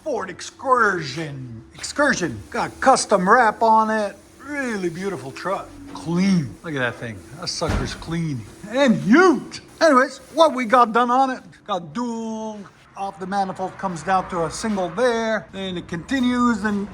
Ford Excursion. Excursion. Got custom wrap on it. Really beautiful truck. Clean. Look at that thing. That sucker's clean. And huge. Anyways, what we got done on it. Got dual. Off the manifold comes down to a single there. Then it continues. Then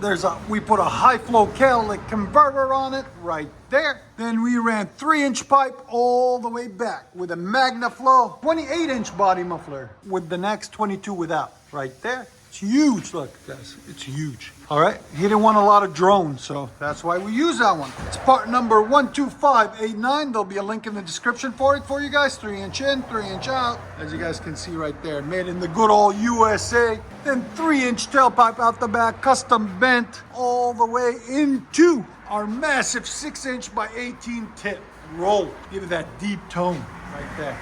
we put a high flow catalytic converter on it right there. Then we ran 3-inch pipe all the way back with a MAGNAFLOW 28-inch body muffler with the next 22 without right there. It's huge. Look, guys, it's huge. All right, he didn't want a lot of drones, so that's why we use that one. It's part number 12589. There'll be a link in the description for it for you guys. 3-inch in, 3-inch out, as you guys can see right there. Made in the good old USA. Then 3-inch tailpipe out the back, custom bent all the way into our massive 6-inch by 18 tip roll. Give it that deep tone right there.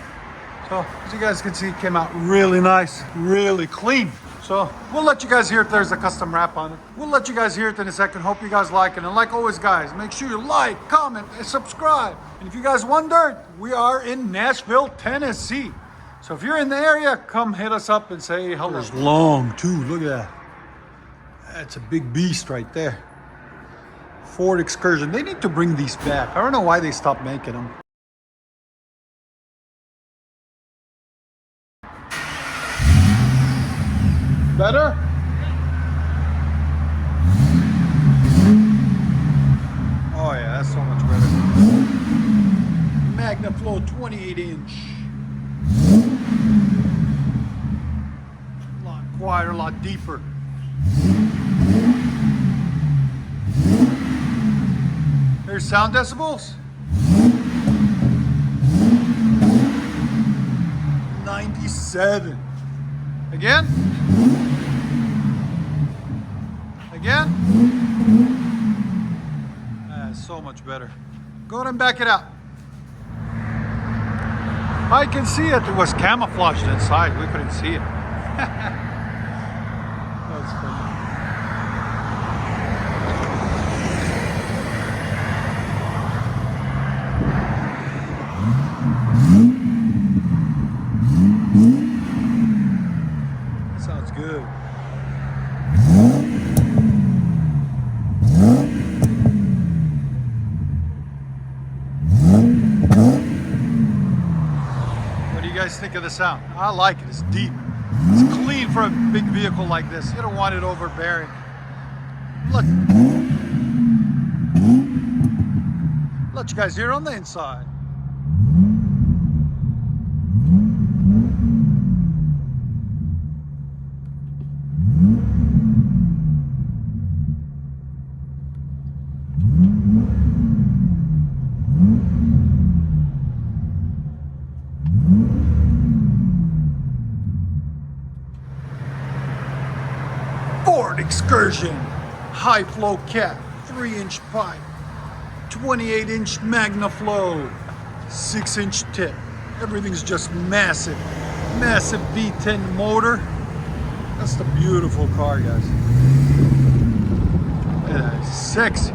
So as you guys can see, it came out really nice, really clean. So we'll let you guys hear if there's a custom wrap on it. We'll let you guys hear it in a second. Hope you guys like it. And like always, guys, make sure you like, comment, and subscribe. And if you guys wondered, we are in Nashville, Tennessee. So if you're in the area, come hit us up and say hello. It's long too, look at that. That's a big beast right there. Ford Excursion. They need to bring these back. I don't know why they stopped making them. Better? Oh yeah, that's so much better. MAGNAFLOW 28-inch. A lot quieter, a lot deeper. There's sound decibels. 97. Again? Again? That's so much better. Go ahead and back it out. I can see it. It was camouflaged inside. We couldn't see it. That's funny. That sounds good. Think of the sound. I like it. It's deep. It's clean for a big vehicle like this. You don't want it overbearing. Let you guys hear it on the inside. Ford Excursion, high flow cap, 3-inch pipe, 28-inch MAGNAFLOW, 6-inch tip. Everything's just massive, massive V10 motor. That's the beautiful car, guys. Look at that, it's sexy.